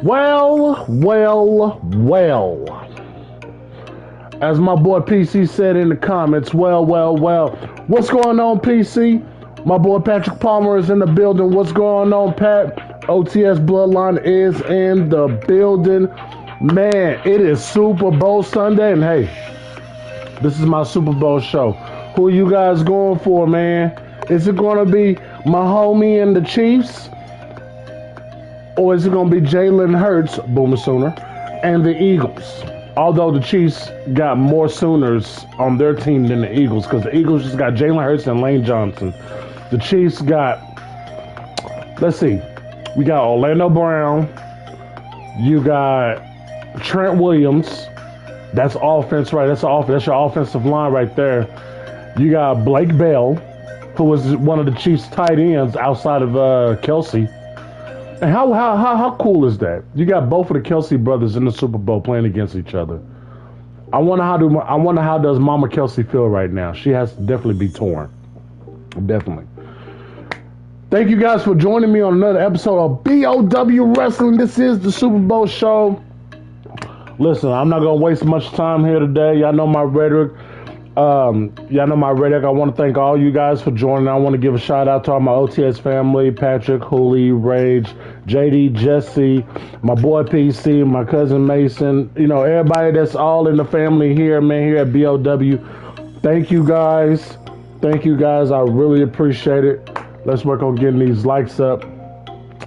Well. As my boy PC said in the comments, well. What's going on, PC? My boy Patrick Palmer is in the building. What's going on, Pat? OTS Bloodline is in the building. Man, it is Super Bowl Sunday, and hey, this is my Super Bowl show. Who are you guys going for, man? Is it going to be my homie and the Chiefs? Or is it going to be Jalen Hurts, Boomer Sooner, and the Eagles? Although the Chiefs got more Sooners on their team than the Eagles, because the Eagles just got Jalen Hurts and Lane Johnson. The Chiefs got, let's see, we got Orlando Brown. You got Trent Williams. That's offense, right? That's your offensive line right there. You got Blake Bell, who was one of the Chiefs' tight ends outside of Kelsey. And how cool is that? You got both of the Kelsey brothers in the Super Bowl playing against each other. I wonder how does Mama Kelsey feel right now? She has to definitely be torn. Definitely. Thank you guys for joining me on another episode of BOW Wrestling. This is the Super Bowl show. Listen, I'm not gonna waste much time here today. Y'all know my rhetoric. I want to thank all you guys for joining. I want to give a shout out to all my OTS family: Patrick, Hooley, Rage, JD, Jesse, my boy PC, my cousin Mason. You know, everybody that's all in the family here, man, here at BOW. Thank you guys. I really appreciate it. Let's work on getting these likes up.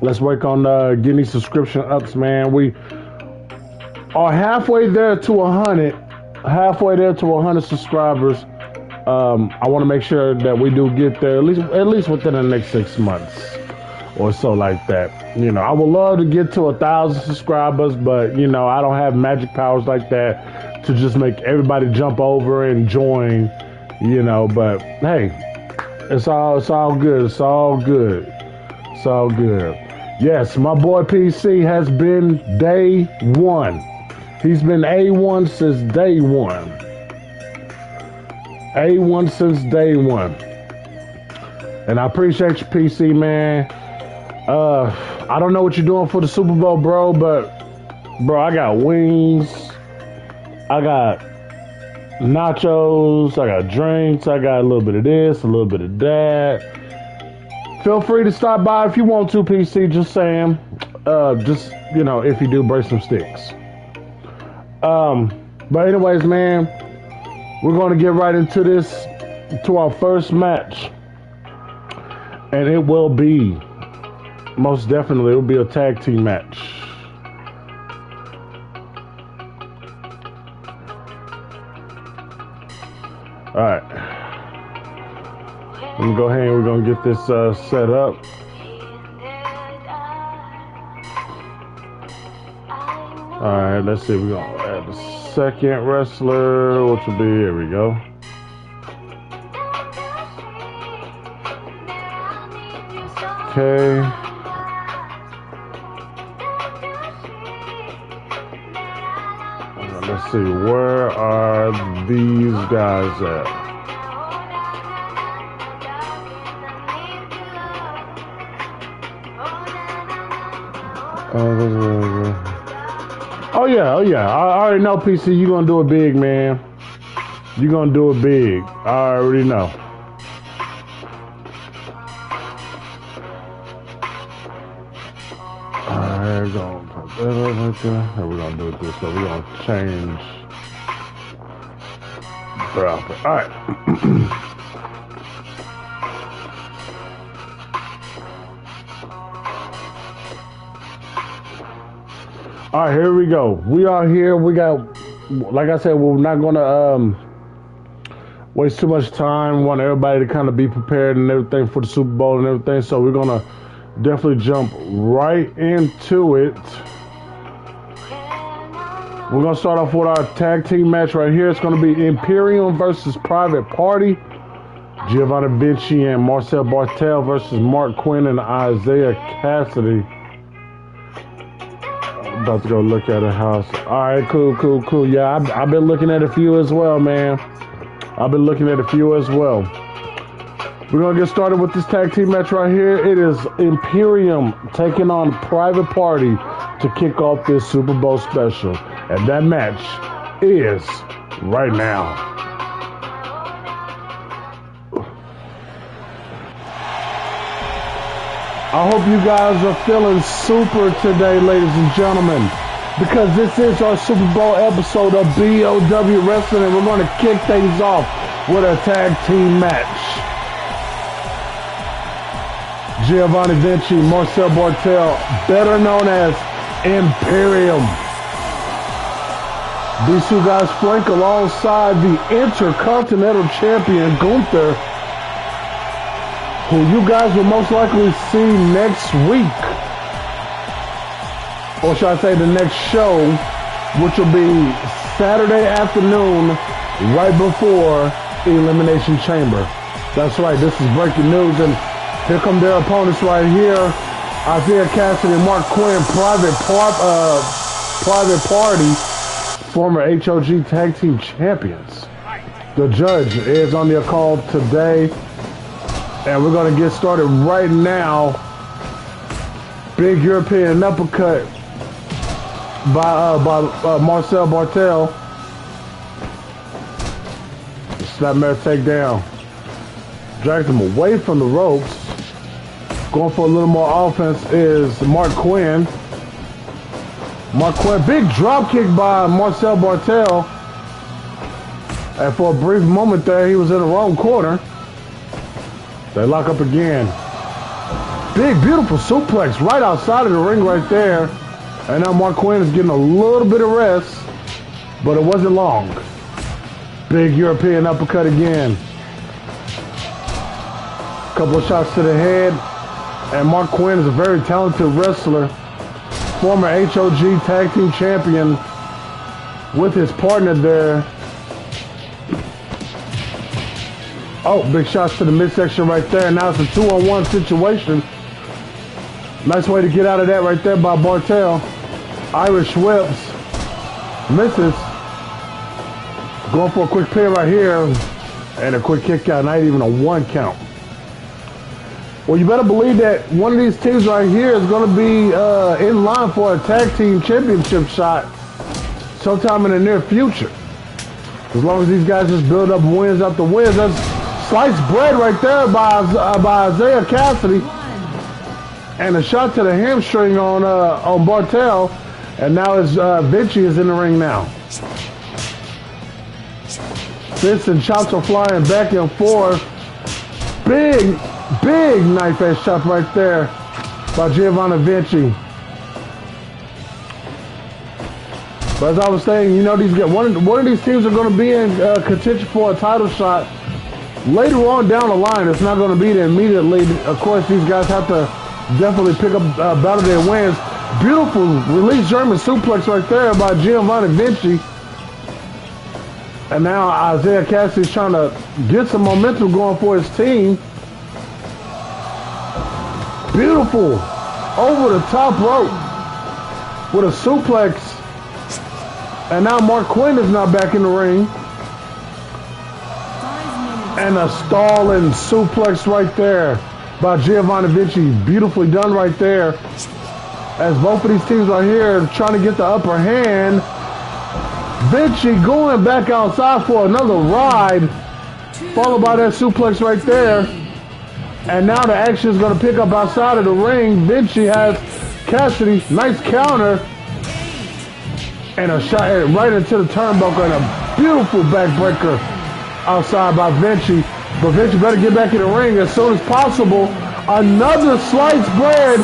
Let's work on getting these subscription ups, man. We are halfway there to 100. Halfway there to 100 subscribers. I want to make sure that we do get there at least within the next 6 months or so, like that. You know, I would love to get to 1,000 subscribers, but you know, I don't have magic powers like that to just make everybody jump over and join. You know, but hey, it's all good. It's all good. Yes, my boy PC has been day one. He's been A1 since day one. A1 since day one. And I appreciate you, PC, man. I don't know what you're doing for the Super Bowl, bro, but, bro, I got wings. I got nachos. I got drinks. I got a little bit of this, a little bit of that. Feel free to stop by if you want to, PC. Just saying. Just, you know, if you do, break some sticks. But anyways, man, we're going to get right into this, to our first match. And it will be, most definitely, it will be a tag team match. Alright. Let me go ahead and we're going to get this set up. Alright, let's see. We're going to add the second wrestler, which will be, here we go. Okay. Let's see, where are these guys at? Oh yeah. I already know, PC, you're gonna do it big, man. You're gonna do it big. I already know. Alright, we're gonna put that up right there. And we're gonna do it this way. We're gonna change the outfit. Alright. All right, here we go. We are here. We got, like I said, we're not going to waste too much time. We want everybody to kind of be prepared and everything for the Super Bowl and everything. So we're going to definitely jump right into it. We're going to start off with our tag team match right here. It's going to be Imperium versus Private Party. Giovanni Vinci and Marcel Bartel versus Mark Quinn and Isaiah Cassidy. About to go look at a house. All right, cool. Yeah, I've been looking at a few as well, man. We're going to get started with this tag team match right here. It is Imperium taking on Private Party. to kick off this Super Bowl special. And that match is right now. I hope you guys are feeling super today, ladies and gentlemen, because this is our Super Bowl episode of BOW Wrestling, and we're going to kick things off with a tag team match. Giovanni Vinci, Marcel Bartel, better known as Imperium. These two guys flank alongside the Intercontinental Champion Gunther, who you guys will most likely see next week. Or should I say the next show, which will be Saturday afternoon, right before Elimination Chamber. That's right, this is breaking news, and here come their opponents right here. Isaiah Cassidy and Mark Quinn, Private Party, former HOG Tag Team Champions. The judge is on the call today, and we're going to get started right now. Big European uppercut by Marcel Bartel. Snapmare takedown. Drags him away from the ropes. Going for a little more offense is Mark Quinn. Mark Quinn, big drop kick by Marcel Bartel. And for a brief moment there, he was in the wrong corner. They lock up again. Big, beautiful suplex right outside of the ring right there. And now Mark Quinn is getting a little bit of rest, but it wasn't long. Big European uppercut again. Couple of shots to the head. And Mark Quinn is a very talented wrestler. Former HOG Tag Team Champion with his partner there. Oh, big shots to the midsection right there. Now it's a 2-on-1 situation. Nice way to get out of that right there by Bartel. Irish whips. Misses. Going for a quick pin right here. And a quick kick out. Not even a 1 count. Well, you better believe that one of these teams right here is going to be in line for a tag team championship shot sometime in the near future. As long as these guys just build up wins after wins. That's sliced bread right there by Isaiah Cassidy. And a shot to the hamstring on Bartel. And now Vinci is in the ring now. Fists and chops are flying back and forth. Big knife edge chop right there by Giovanni Vinci. But as I was saying, you know, one of these teams are going to be in contention for a title shot later on down the line. It's not going to be there immediately. Of course, these guys have to definitely pick up battle their wins. Beautiful release German suplex right there by Giovanni Vinci. And now Isaiah Cassidy's trying to get some momentum going for his team. Beautiful. Over the top rope with a suplex. And now Mark Quinn is now back in the ring. And a stalling suplex right there by Giovanni Vinci. Beautifully done right there. As both of these teams right here are trying to get the upper hand. Vinci going back outside for another ride. Followed by that suplex right there. And now the action is going to pick up outside of the ring. Vinci has Cassidy. Nice counter. And a shot right into the turnbuckle. And a beautiful backbreaker outside by Vinci. But Vinci better get back in the ring as soon as possible. Another sliced bread.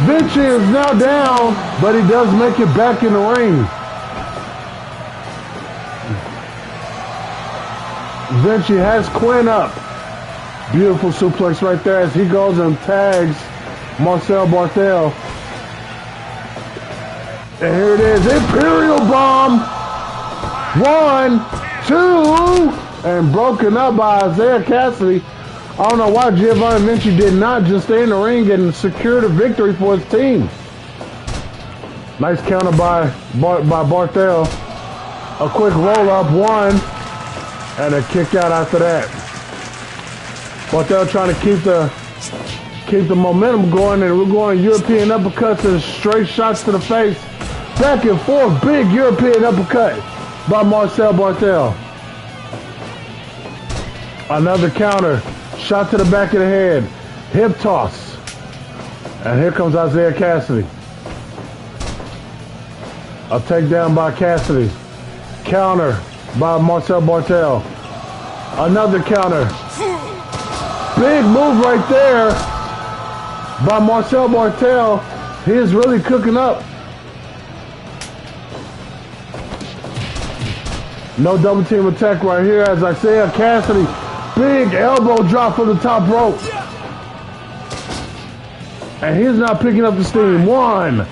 Vinci is now down, but he does make it back in the ring. Vinci has Quinn up. Beautiful suplex right there as he goes and tags Marcel Bartel. And here it is, Imperial Bomb. 1, 2, and broken up by Isaiah Cassidy. I don't know why Giovanni Vinci did not just stay in the ring and secure the victory for his team. Nice counter by Bartel. A quick roll up, 1, and a kick out after that. Bartel trying to keep the Keep the momentum going, and we're going European uppercuts and straight shots to the face. Back and forth, big European uppercut by Marcel Barthel. Another counter, shot to the back of the head, hip toss. And here comes Isaiah Cassidy. A takedown by Cassidy. Counter by Marcel Barthel. Another counter. Big move right there by Marcel Barthel. He is really cooking up. No double team attack right here as Isaiah Cassidy. Big elbow drop from the top rope. And he's not picking up the steam. 1,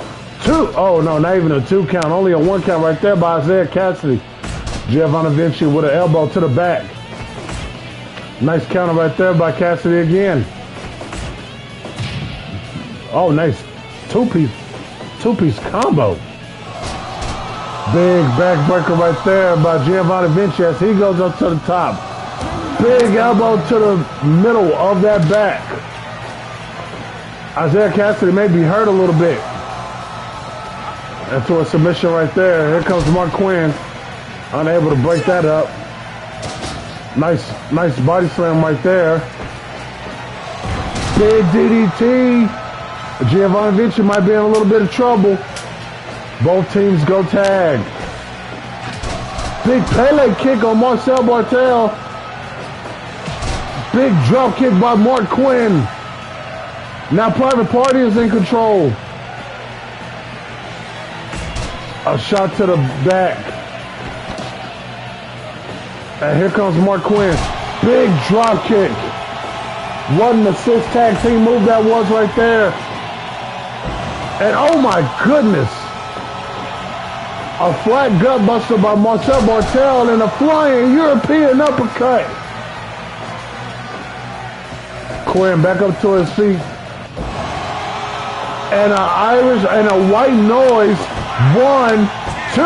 2. Oh no, not even a 2 count. Only a 1 count right there by Isaiah Cassidy. Giovanni Vinci with an elbow to the back. Nice counter right there by Cassidy again. Oh, nice two-piece combo. Big backbreaker right there by Giovanni Vinci as he goes up to the top. Big elbow to the middle of that back. Isaiah Cassidy may be hurt a little bit. Into a submission right there. Here comes Mark Quinn. Unable to break that up. Nice body slam right there. Big DDT. Giovanni Vinci might be in a little bit of trouble. Both teams go tag. Big Pele kick on Marcel Barthel. Big drop kick by Mark Quinn. Now Private Party is in control. A shot to the back. And here comes Mark Quinn. Big drop kick. What an assist tag team move that was right there. And oh my goodness. A flat gut buster by Marcel Barthel and a flying European uppercut. Quinn back up to his feet. And an Irish and a white noise. 1, 2.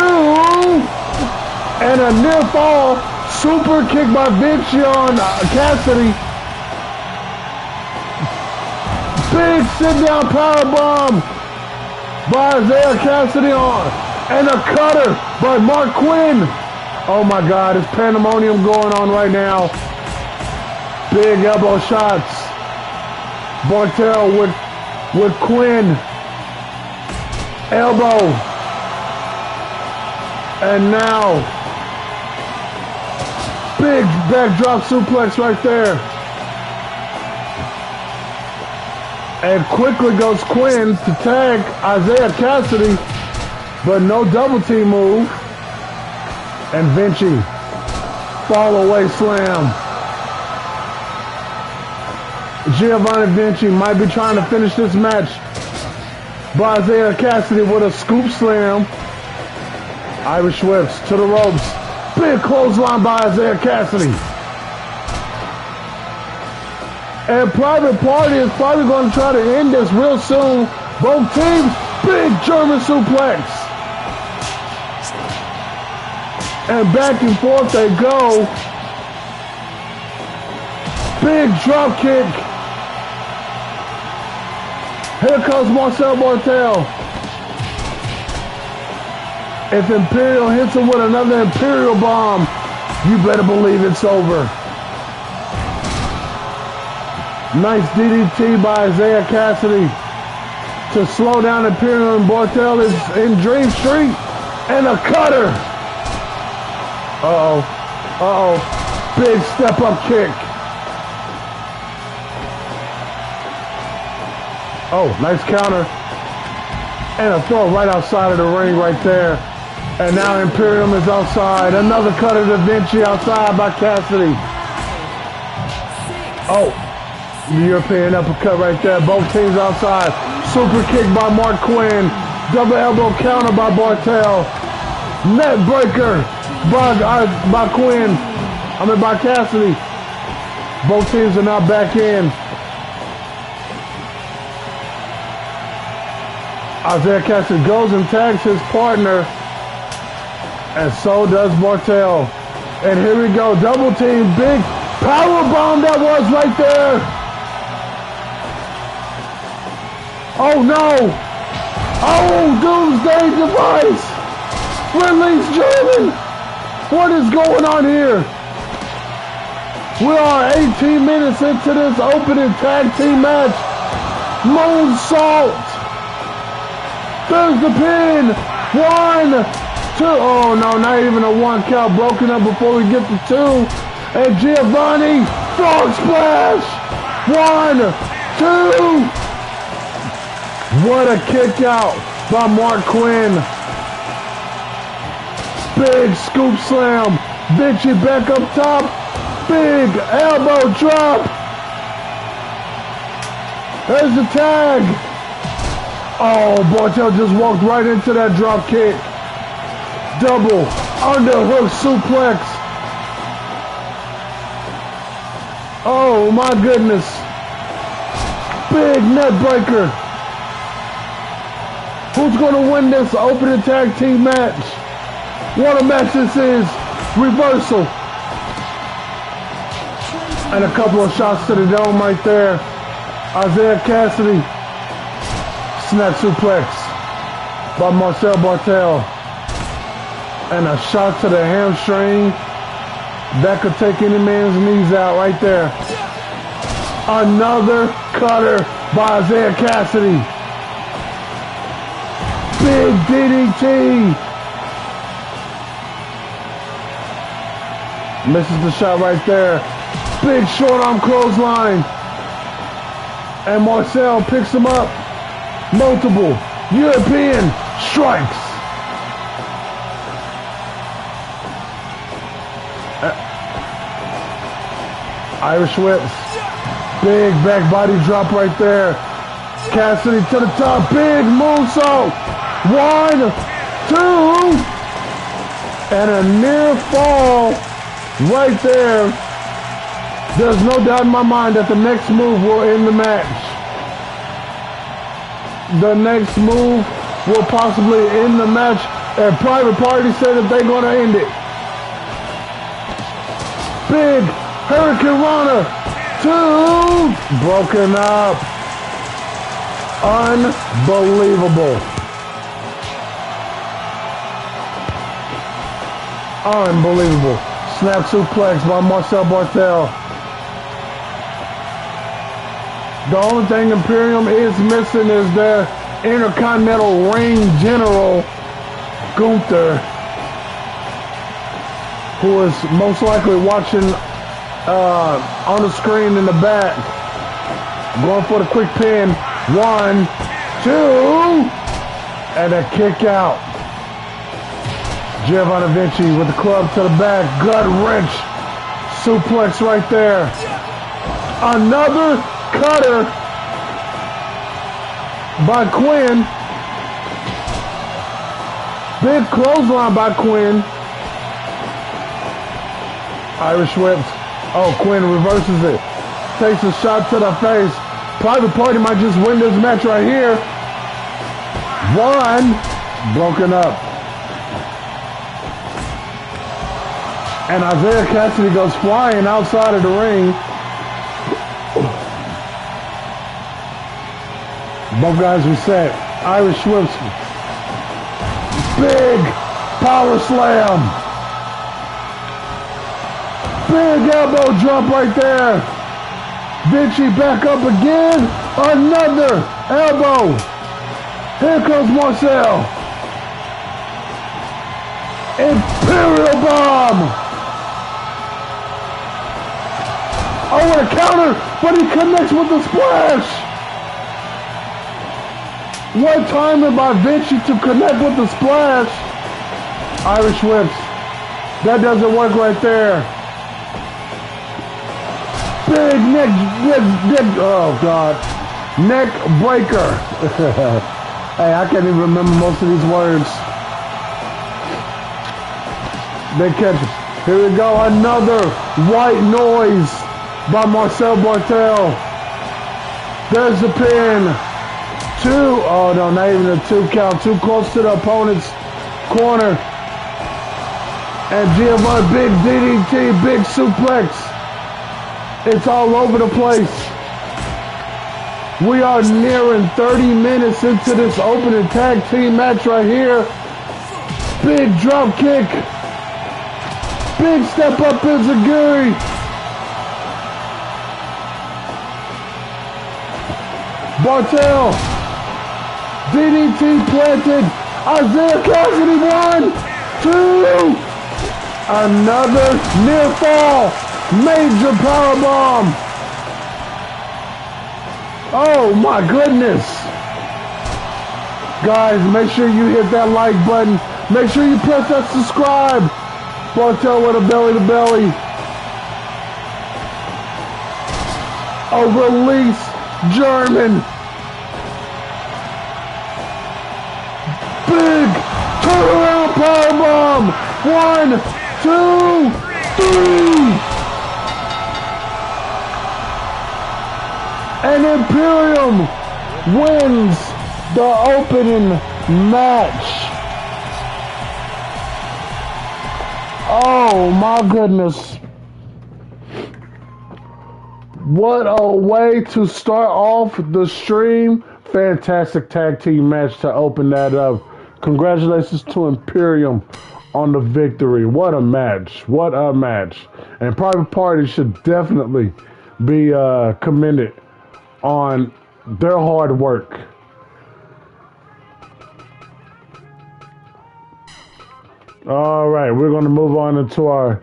And a near fall. Super kick by Vinci on Cassidy. Big sit down powerbomb by Isaiah Cassidy on. And a cutter by Mark Quinn. Oh my God, it's pandemonium going on right now. Big elbow shots. Barthel with Quinn. Elbow. And now, big backdrop suplex right there. And quickly goes Quinn to tag Isaiah Cassidy. But no double team move. And Vinci. Fall away slam. Giovanni Vinci might be trying to finish this match. By Isaiah Cassidy with a scoop slam. Irish whips to the ropes. Big clothesline by Isaiah Cassidy. And Private Party is probably going to try to end this real soon. Both teams, big German suplex. And back and forth they go. Big drop kick. Here comes Marcel Barthel. If Imperium hits him with another Imperial bomb, you better believe it's over. Nice DDT by Isaiah Cassidy to slow down Imperium. Barthel is in Dream Street. And a cutter. Uh-oh. Uh-oh. Big step-up kick. Oh, nice counter. And a throw right outside of the ring right there. And now Imperium is outside. Another cutter to Vinci outside by Cassidy. Oh, the European uppercut right there. Both teams outside. Super kick by Mark Quinn. Double elbow counter by Barthel. Net breaker by Quinn. By Cassidy. Both teams are now back in. Isaiah Cassidy goes and tags his partner. And so does Barthel. And here we go. Double team. Big power bomb that was right there. Oh no! Oh, doomsday device! Release German! What is going on here? We are 18 minutes into this opening tag team match. Moonsault! There's the pin! 1, 2. Oh no, not even a 1 count. Broken up before we get to 2. And Giovanni, frog splash! 1, 2. What a kick out by Mark Quinn. Big scoop slam. Vinci back up top. Big elbow drop. There's the tag. Oh, Bartel just walked right into that drop kick. Double underhook suplex. Oh my goodness. Big net breaker. Who's going to win this opening tag team match? What a match this is. Reversal. And a couple of shots to the dome right there. Isaiah Cassidy. Snap suplex by Marcel Bartel. And a shot to the hamstring. That could take any man's knees out right there. Another cutter by Isaiah Cassidy. Big DDT. Misses the shot right there. Big short arm clothesline. And Marcel picks him up. Multiple European strikes. Irish whips. Big back body drop right there. Cassidy to the top. Big moonsault. 1, 2. And a near fall right there. There's no doubt in my mind that the next move will end the match. The next move will possibly end the match. And Private Party said that they're going to end it. Big Hurricane Rana. 2. Broken up. Unbelievable. Unbelievable. Snap suplex by Marcel Bartel. The only thing Imperium is missing is their Intercontinental Ring General, Gunther, who is most likely watching on the screen in the back. Going for the quick pin. 1, 2. And a kick out. Giovanni Vinci with the club to the back. Gut wrench. Suplex right there. Another cutter by Quinn. Big clothesline by Quinn. Irish whips. Oh, Quinn reverses it. Takes a shot to the face. Private Party might just win this match right here. 1. Broken up. And Isaiah Cassidy goes flying outside of the ring. Both guys reset. Irish whips. Big power slam. Big elbow drop right there. Vinci back up again. Another elbow. Here comes Marcel. Imperial bomb. Oh, what a counter, but he connects with the splash. What timing by Vinci to connect with the splash. Irish whips. That doesn't work right there. Big neck, oh God. Neck breaker. Hey, I can't even remember most of these words. They catch it. Here we go, another white noise by Marcel Bartel. There's the pin. 2. Oh no, not even a 2 count. Too close to the opponent's corner. And Giovanni, big DDT, big suplex. It's all over the place. We are nearing 30 minutes into this opening tag team match right here. Big drop kick. Big step up Enziguri. Bartel. DDT planted. Isaiah Cassidy 1, 2. Another near fall. Major powerbomb. Oh my goodness. Guys, make sure you hit that like button. Make sure you press that subscribe. Bartel with a belly to belly. A release German. Big turnaround powerbomb. 1, 2, 3. And Imperium wins the opening match. Oh my goodness. What a way to start off the stream. Fantastic tag team match to open that up. Congratulations to Imperium on the victory. What a match. What a match. And Private Party should definitely be commended on their hard work. All right, we're going to move on into our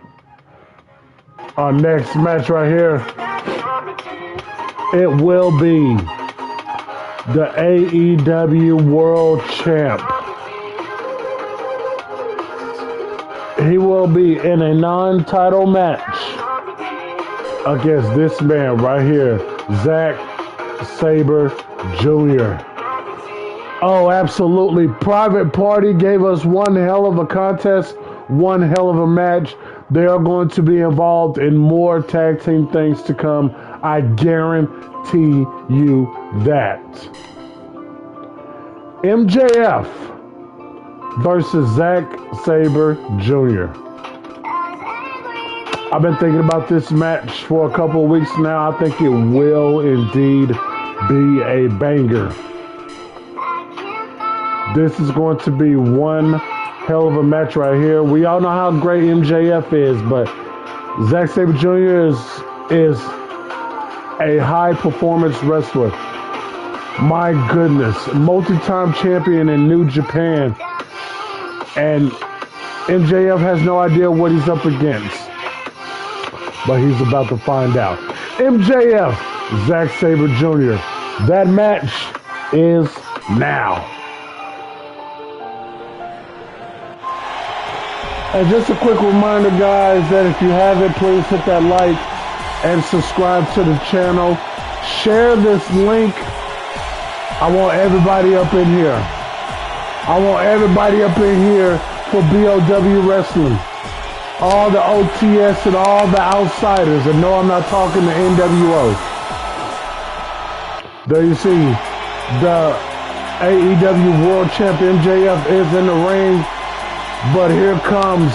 next match right here. It will be the AEW World Champ. He will be in a non-title match against this man right here, Zack Saber Jr. Oh, absolutely. Private Party gave us one hell of a contest, one hell of a match. They are going to be involved in more tag team things to come. I guarantee you that. MJF versus Zack Saber Jr. I've been thinking about this match for a couple of weeks now. I think it will indeed be a banger. This is going to be one hell of a match right here. We all know how great MJF is, but Zack Saber Jr. is a high performance wrestler. My goodness, multi-time champion in New Japan. And MJF has no idea what he's up against. But he's about to find out. MJF, Zack Saber Jr. That match is now. And just a quick reminder, guys, that if you haven't, please hit that like and subscribe to the channel. Share this link. I want everybody up in here. I want everybody up in here for BOW Wrestling. All the OTS and all the outsiders. And no, I'm not talking to NWO. There you see the AEW World Champion MJF is in the ring. But here comes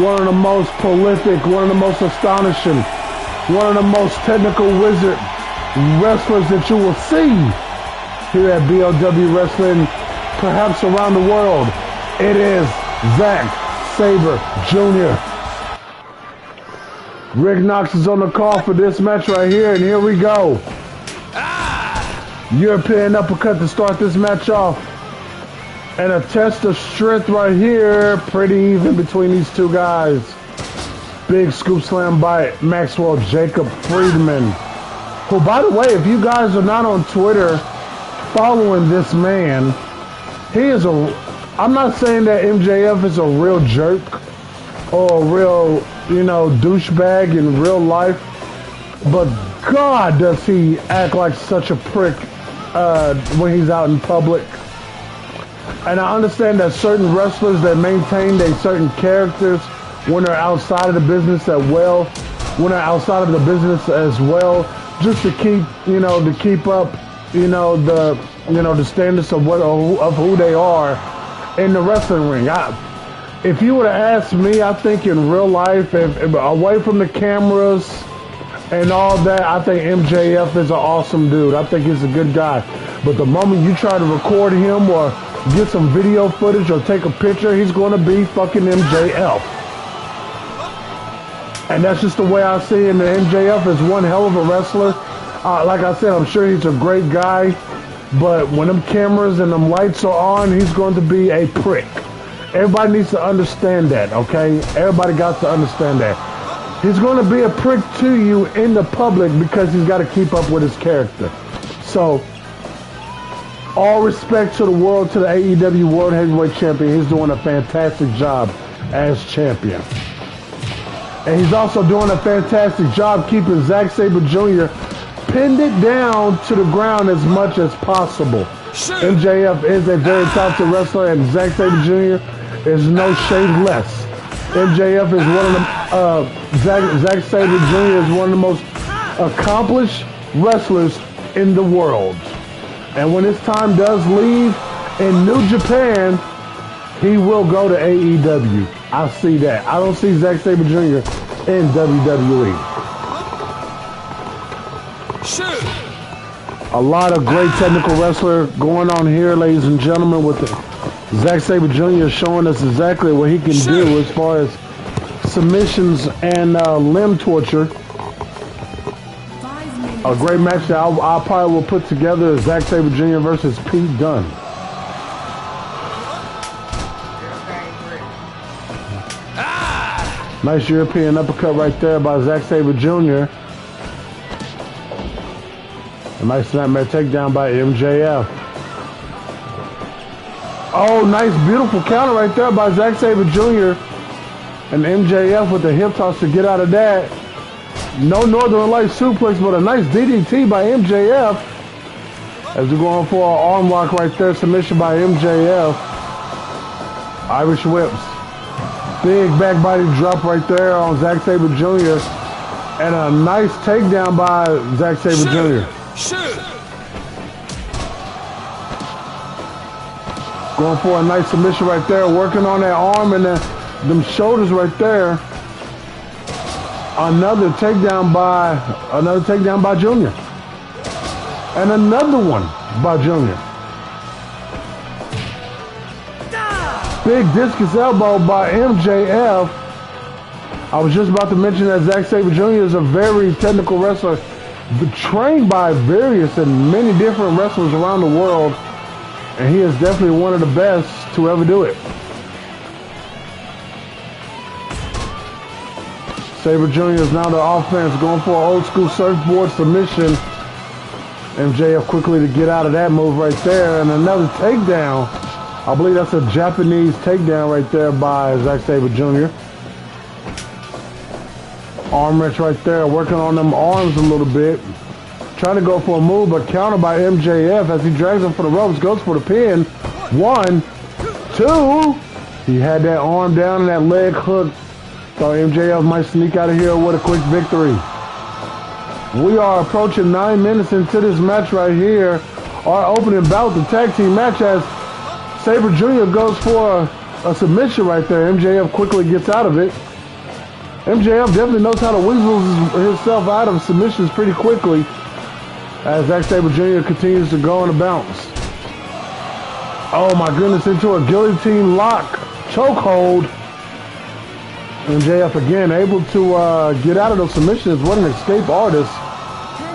one of the most prolific, one of the most astonishing, one of the most technical wrestlers that you will see here at BOW Wrestling, perhaps around the world. It is Zack Saber Jr. Rick Knox is on the call for this match right here, and here we go. European uppercut to start this match off. And a test of strength right here. Pretty even between these two guys. Big scoop slam by Maxwell Jacob Friedman. Who, by the way, if you guys are not on Twitter following this man, he is I'm not saying that MJF is a real jerk or a real, douchebag in real life. But God, does he act like such a prick when he's out in public. And I understand that certain wrestlers that maintain their certain characters when they're outside of the business as well, just to keep, to keep up, the standards of who they are in the wrestling ring. If you would have asked me, I think in real life, if away from the cameras and all that. I think MJF is an awesome dude. I think he's a good guy. But the moment you try to record him or get some video footage or take a picture, he's going to be fucking MJF. And that's just the way I see it. And MJF is one hell of a wrestler. Like I said, I'm sure he's a great guy. But when them cameras and them lights are on, he's going to be a prick. Everybody needs to understand that, okay? Everybody got to understand that. He's going to be a prick to you in the public because he's got to keep up with his character. So, all respect to the world, to the AEW World Heavyweight Champion. He's doing a fantastic job as champion. And he's also doing a fantastic job keeping Zack Saber Jr. pinned it down to the ground as much as possible. MJF is a very talented wrestler, and Zack Saber Jr. is no shade less. MJF is one of the Zack Saber Jr. is one of the most accomplished wrestlers in the world. And when his time does leave in New Japan, he will go to AEW. I see that. I don't see Zack Saber Jr. in WWE. Shoot. A lot of great technical wrestler going on here, ladies and gentlemen, with Zack Saber Jr. showing us exactly what he can do as far as submissions and limb torture. A great match that I probably will put together is Zack Saber Jr. versus Pete Dunne. Nice European uppercut right there by Zack Saber Jr. A nice snapmare takedown by MJF. Oh, nice, beautiful counter right there by Zack Saber Jr. And MJF with the hip toss to get out of that. No Northern Light suplex, but a nice DDT by MJF. As we're going for an arm lock right there, submission by MJF. Irish whips. Big back body drop right there on Zack Saber Jr. And a nice takedown by Zack Saber Jr. Going for a nice submission right there, working on that arm and them shoulders right there. Another takedown by Junior. And another one by Junior. Big discus elbow by MJF. I was just about to mention that Zack Saber Jr. is a very technical wrestler, trained by various and many different wrestlers around the world, and he is definitely one of the best to ever do it. Saber Jr. is now the offense, going for an old school surfboard submission. MJF quickly to get out of that move right there, and another takedown. I believe that's a Japanese takedown right there by Zack Saber Jr. Arm wrench right there, working on them arms a little bit. Trying to go for a move, but countered by MJF as he drags him for the ropes, goes for the pin. 1, 2. He had that arm down and that leg hook. Thought MJF might sneak out of here with a quick victory. We are approaching 9 minutes into this match right here. Our opening bout, the tag team match, as Saber Jr. goes for a submission right there. MJF quickly gets out of it. MJF definitely knows how to weasel himself out of submissions pretty quickly as Zack Saber Jr. continues to go on a bounce. Oh my goodness, into a guillotine lock chokehold. MJF again able to get out of those submissions. What an escape artist.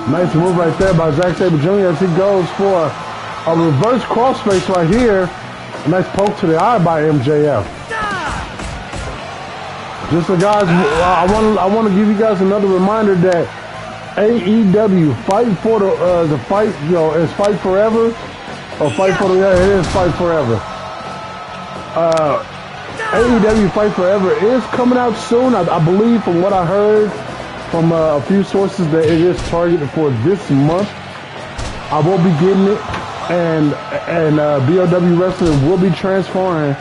Nice move right there by Zack Saber Jr. as he goes for a reverse crossface right here. A nice poke to the eye by MJF. Just so guys, I want to give you guys another reminder that AEW Fight for the fight, is Fight Forever, or Fight for the it is Fight Forever. AEW Fight Forever is coming out soon. I believe, from what I heard from a few sources, that it is targeted for this month. I will be getting it, and BOW Wrestling will be transferring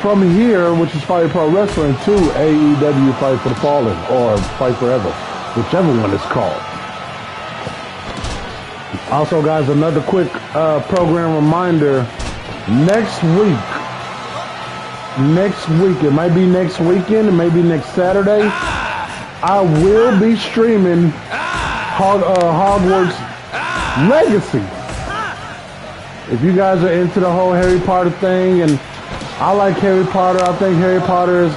from here, which is Fire Pro Wrestling, to AEW Fight for the Fallen, or Fight Forever, whichever one it's called. Also, guys, another quick program reminder. Next week, it might be next weekend, it may be next Saturday, I I will be streaming Hogwarts Legacy. If you guys are into the whole Harry Potter thing, and I like Harry Potter, I think Harry Potter is,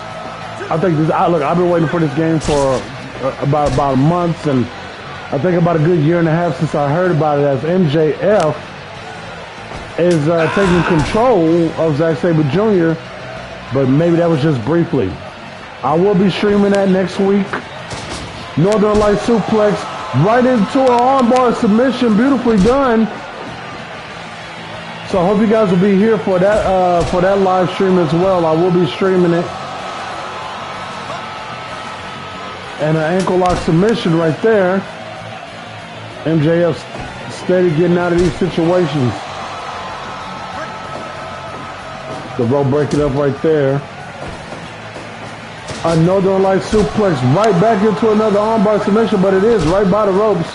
look, I've been waiting for this game for about a month, and I think about a good year and a half since I heard about it, as MJF is taking control of Zack Saber Jr., but maybe that was just briefly. I will be streaming that next week. Northern Light suplex right into an armbar submission, beautifully done. So I hope you guys will be here for that live stream as well. I will be streaming it. And an ankle lock submission right there. MJF steady getting out of these situations. The rope break it up right there. A Northern Light suplex right back into another armbar submission, but it is right by the ropes.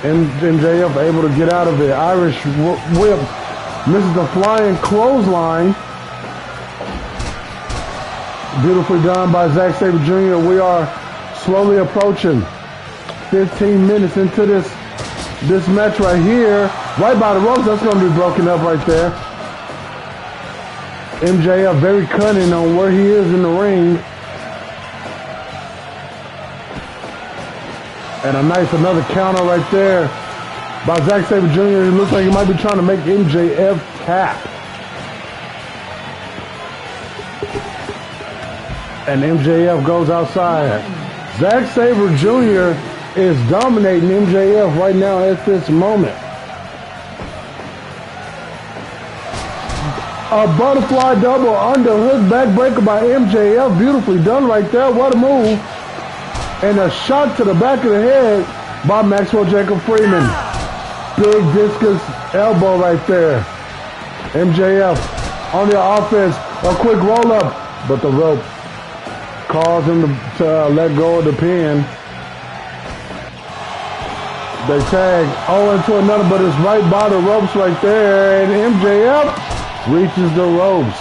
And MJF able to get out of it. Irish whip misses the flying clothesline. Beautifully done by Zack Saber Jr. We are slowly approaching 15 minutes into this match right here. Right by the ropes, that's going to be broken up right there. MJF very cunning on where he is in the ring. And another counter right there by Zack Saber Jr. It looks like he might be trying to make MJF tap. And MJF goes outside. Zack Saber Jr. is dominating MJF right now at this moment. A butterfly double underhook backbreaker by MJF. Beautifully done right there. What a move. And a shot to the back of the head by Maxwell Jacob Freeman. Big discus elbow right there. MJF on the offense. A quick roll up. But the rope calls him to let go of the pin. They tag. Oh, into another, but it's right by the ropes right there. And MJF reaches the ropes.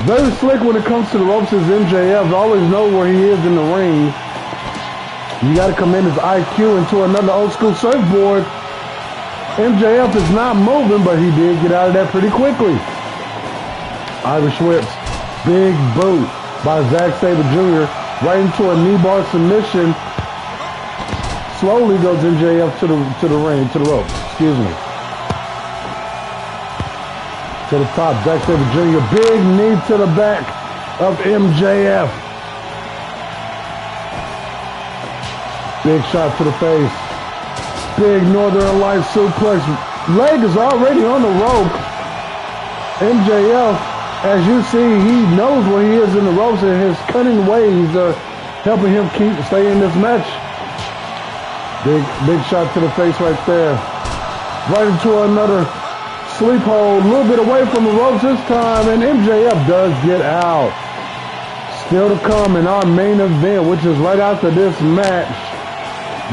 Very slick when it comes to the ropes is MJF. Always know where he is in the ring. You got to commend his IQ into another old school surfboard. MJF is not moving, but he did get out of that pretty quickly. Irish whips. Big boot by Zack Saber Jr. right into a knee bar submission. Slowly goes MJF to the ring, to the ropes. Excuse me. To the top, Zack Saber Jr. Big knee to the back of MJF. Big shot to the face. Big Northern Light suplex. Leg is already on the rope. MJF, as you see, he knows where he is in the ropes, and his cunning ways are helping him stay in this match. Big shot to the face right there. Right into another sleep hold, a little bit away from the ropes this time, and MJF does get out. Still to come in our main event, which is right after this match.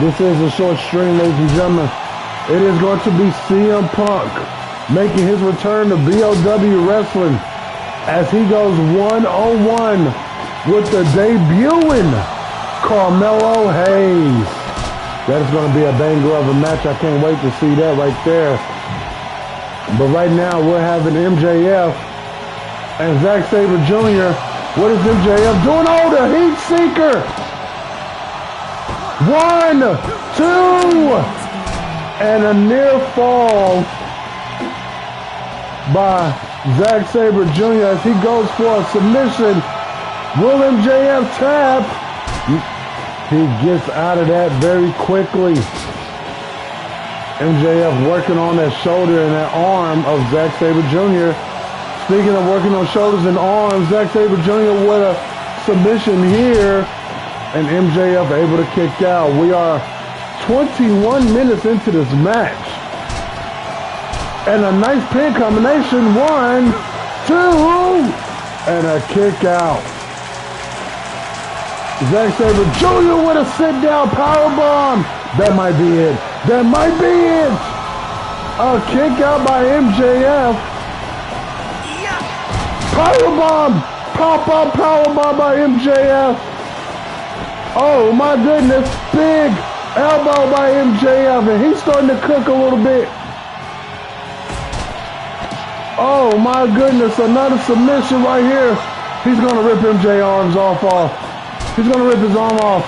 This is a short stream, ladies and gentlemen. It is going to be CM Punk making his return to BOW Wrestling as he goes 1-on-1 with the debuting Carmelo Hayes. That is going to be a banger of a match. I can't wait to see that right there. But right now, we're having MJF and Zack Saber Jr. What is MJF doing? Oh, the heat seeker. 1, 2, and a near fall by Zack Saber Jr. as he goes for a submission. Will MJF tap? He gets out of that very quickly. MJF working on that shoulder and that arm of Zack Saber Jr. Speaking of working on shoulders and arms, Zack Saber Jr. with a submission here, and MJF able to kick out. We are 21 minutes into this match. And a nice pin combination. 1, 2, and a kick out. Zack Saber Jr. with a sit-down powerbomb. That might be it. That might be it. A kick out by MJF. Powerbomb. Pop-up powerbomb by MJF. Oh my goodness, big elbow by MJF, and he's starting to cook a little bit. Oh my goodness, another submission right here. He's gonna rip MJ's arms off. He's gonna rip his arm off.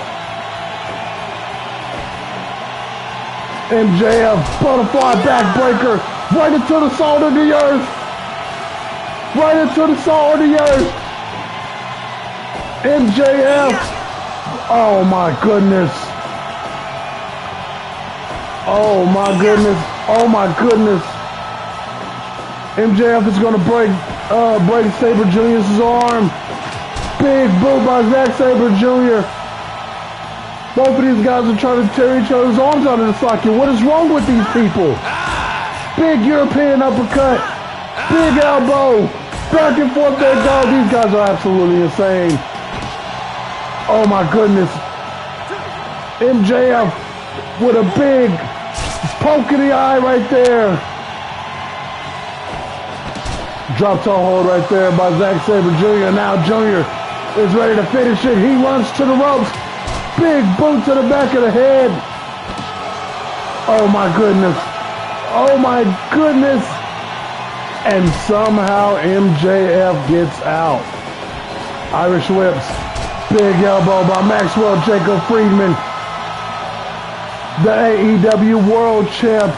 MJF, butterfly backbreaker, right into the salt of the earth. Right into the salt of the earth. MJF. Oh my goodness. Oh my goodness. Oh my goodness. MJF is gonna break Saber Jr.'s arm. Big boot by Zack Saber Jr. Both of these guys are trying to tear each other's arms out of the socket. What is wrong with these people? Big European uppercut. Big elbow. Back and forth they go. These guys are absolutely insane. Oh my goodness. MJF with a big poke in the eye right there. Drop toe hold right there by Zack Saber Jr. Now Jr. is ready to finish it. He runs to the ropes. Big boot to the back of the head. Oh my goodness. Oh my goodness. And somehow MJF gets out. Irish whips. Big elbow by Maxwell Jacob Friedman. The AEW World Champ.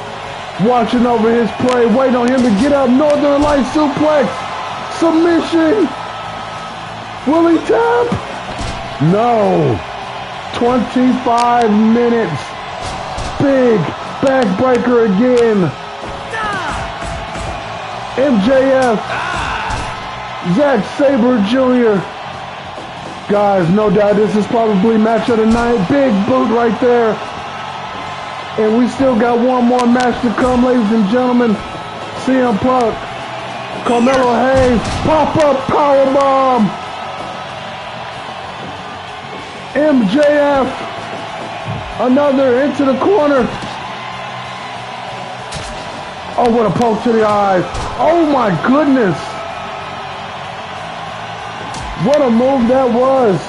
Watching over his play. Waiting on him to get up. Northern Light suplex. Submission. Will he tap? No. 25 minutes. Big backbreaker again. MJF. Zack Saber Jr. Guys, no doubt this is probably match of the night. Big boot right there. And we still got one more match to come, ladies and gentlemen. CM Punk. Carmelo Hayes. Pop-up powerbomb. MJF, another into the corner. Oh, what a poke to the eye. Oh my goodness. What a move that was.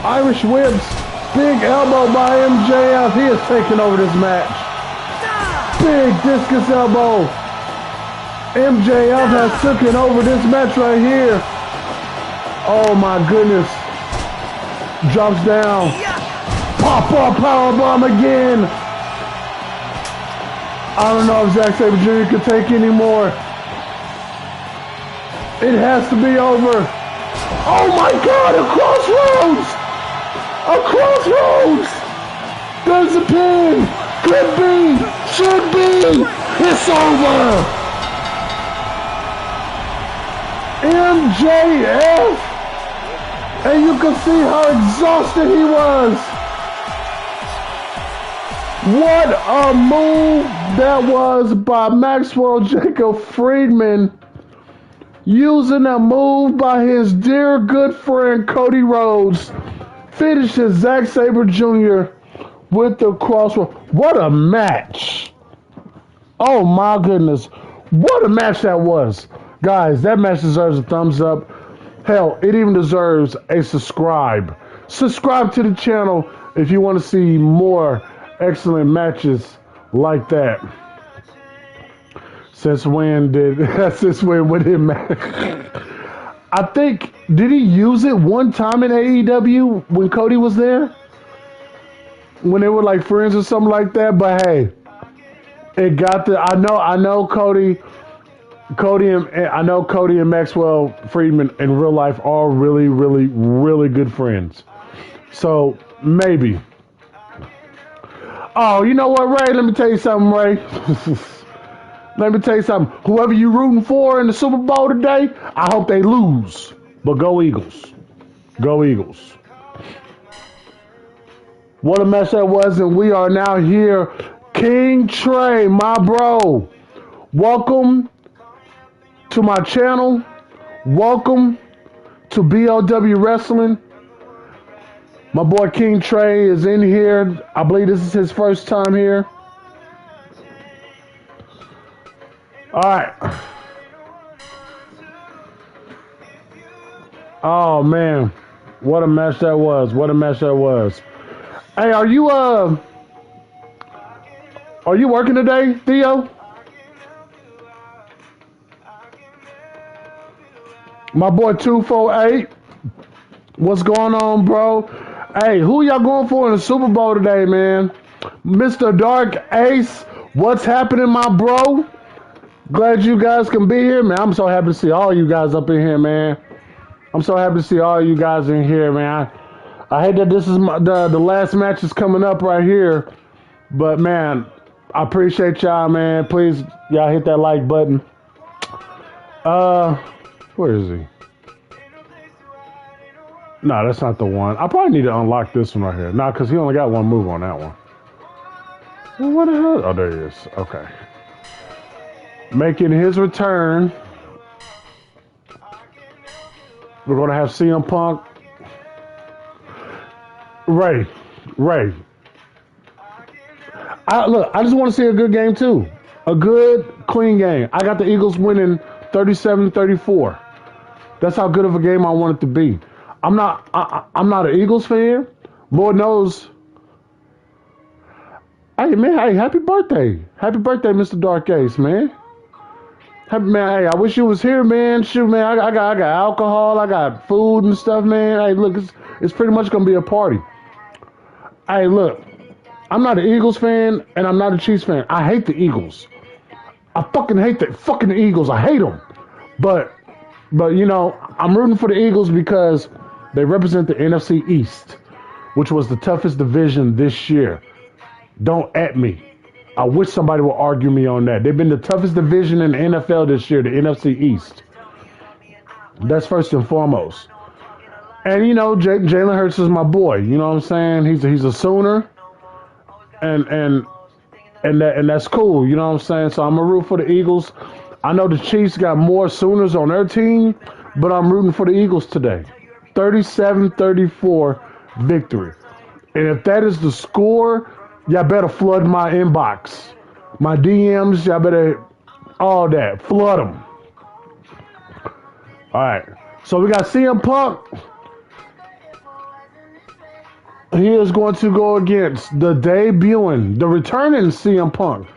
Irish whips, big elbow by MJF. He is taking over this match. Big discus elbow. MJF has taken over this match right here. Oh my goodness. Drops down. Pop-up powerbomb again. I don't know if Zack Saber Jr. can take anymore. It has to be over. Oh my God, a crossroads! A crossroads! There's a pin. Could be. Should be. It's over. MJF. And you can see how exhausted he was. What a move that was by Maxwell Jacob Friedman. Using a move by his dear good friend Cody Rhodes. Finishes Zack Saber Jr. with the crossroad. What a match. Oh my goodness. What a match that was. Guys, that match deserves a thumbs up. Hell, it even deserves a subscribe. Subscribe to the channel if you want to see more excellent matches like that. Since when would it matter? I think, did he use it one time in AEW when Cody was there? When they were like friends or something like that, but hey, it got the, I know Cody and Maxwell Friedman in real life are really, really, really good friends. So maybe. Oh, you know what, Ray? Let me tell you something, Ray. Let me tell you something. Whoever you rooting for in the Super Bowl today, I hope they lose. But go Eagles. Go Eagles. What a match that was, and we are now here. King Trey, my bro. Welcome to my channel. Welcome to BLW Wrestling. My boy King Trey is in here. I believe this is his first time here. All right. Oh man. What a mess that was. What a mess that was. Hey, are you working today, Theo? My boy 248. What's going on, bro? Hey, who y'all going for in the Super Bowl today, man? Mr. Dark Ace, what's happening, my bro? Glad you guys can be here, man. I'm so happy to see all you guys up in here, man. I'm so happy to see all you guys in here, man. I hate that this is the last match is coming up right here, but man, I appreciate y'all, man. Please, y'all hit that like button. Where is he? No, that's not the one. I probably need to unlock this one right here. Nah, because he only got one move on that one. Well, what the hell? Oh, there he is. Okay. Making his return. We're going to have CM Punk. Ray. I just want to see a good game, too. A good, clean game. I got the Eagles winning 37-34. That's how good of a game I want it to be. I'm not an Eagles fan. Lord knows. Hey, man, hey, happy birthday. Happy birthday, Mr. Dark Ace, man. Happy, man, hey, I wish you was here, man. Shoot, man, I got alcohol. I got food and stuff, man. Hey, look, it's pretty much going to be a party. Hey, look, I'm not an Eagles fan, and I'm not a Chiefs fan. I hate the Eagles. I fucking hate the fucking Eagles. I hate them. But you know, I'm rooting for the Eagles because they represent the NFC East, which was the toughest division this year. Don't at me. I wish somebody would argue me on that. They've been the toughest division in the NFL this year, the NFC East. That's first and foremost. And, you know, Jalen Hurts is my boy. You know what I'm saying? He's a Sooner. And that's cool. You know what I'm saying? So I'm going to root for the Eagles. I know the Chiefs got more Sooners on their team, but I'm rooting for the Eagles today. 37-34 victory. And if that is the score, y'all better flood my inbox. My DMs, y'all better, all that. Flood them. All right. So we got CM Punk. He is going to go against the returning CM Punk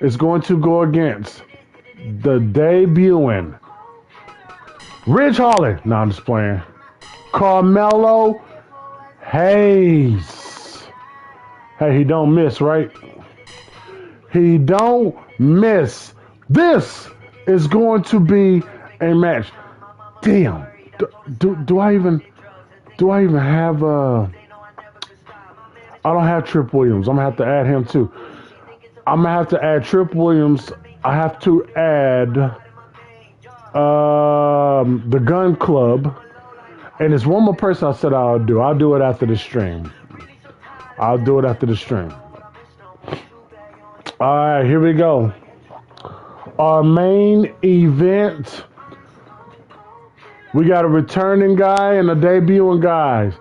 is going to go against the debuting Ridge Holland. No, I'm just playing. Carmelo Hayes. Hey, he don't miss, right? He don't miss. This is going to be a match. Damn. Do I even have I don't have Trip Williams. I'm gonna have to add him too. I'm gonna have to add Trip Williams. I have to add the Gun Club. And there's one more person I said I'll do. I'll do it after the stream. All right, here we go. Our main event. We got a returning guy and a debuting guy.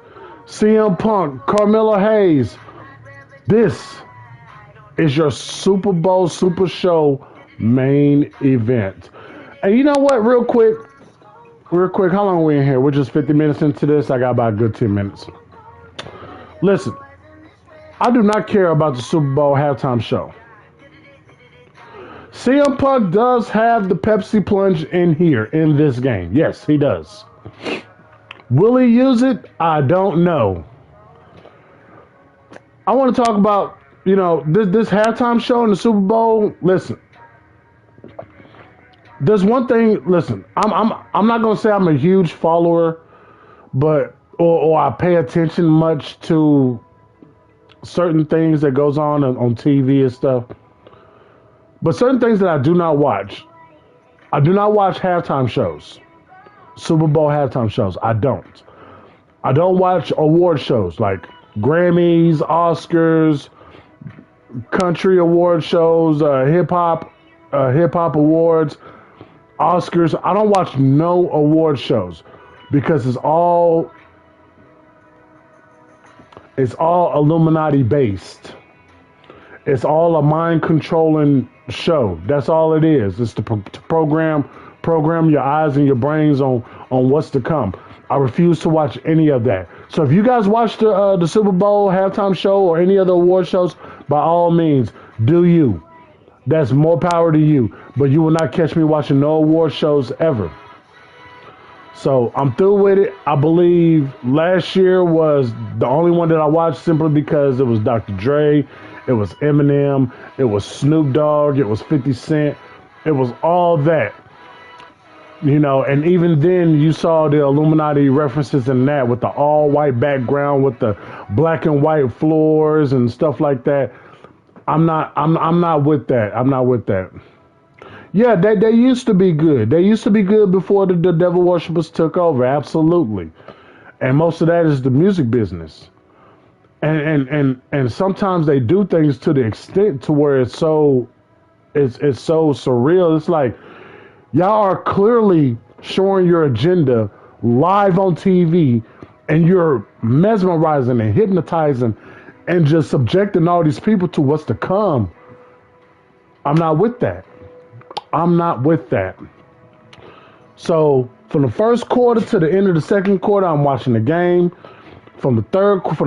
CM Punk, Carmelo Hayes. This is your Super Bowl Super Show main event. And you know what? Real quick, how long are we in here? We're just 50 minutes into this. I got about a good 10 minutes. Listen, I do not care about the Super Bowl halftime show. CM Punk does have the Pepsi plunge in here in this game. Yes, he does. Will he use it? I don't know. I want to talk about, you know, this halftime show in the Super Bowl. Listen. There's one thing, listen, I'm not gonna say I'm a huge follower, but or I pay attention much to certain things that goes on TV and stuff. But certain things that I do not watch. I do not watch halftime shows. Super Bowl halftime shows. I don't. I don't watch award shows like Grammys, Oscars, country award shows, hip hop awards. Oscars. I don't watch no award shows because it's all Illuminati based. It's all a mind controlling show. That's all it is. It's to program your eyes and your brains on what's to come. I refuse to watch any of that. So if you guys watch the Super Bowl halftime show or any other award shows, by all means, do you. That's more power to you. But you will not catch me watching no award shows ever. So I'm through with it. I believe last year was the only one that I watched simply because it was Dr. Dre, it was Eminem, it was Snoop Dogg, it was 50 Cent, it was all that. You know, and even then you saw the Illuminati references in that with the all white background with the black and white floors and stuff like that. I'm not with that. I'm not with that. Yeah, they used to be good. They used to be good before the devil worshippers took over. Absolutely. And most of that is the music business. And sometimes they do things to the extent to where it's so surreal. It's like y'all are clearly showing your agenda live on TV and you're mesmerizing and hypnotizing and just subjecting all these people to what's to come. I'm not with that. I'm not with that. So from the first quarter to the end of the second quarter, I'm watching the game. From the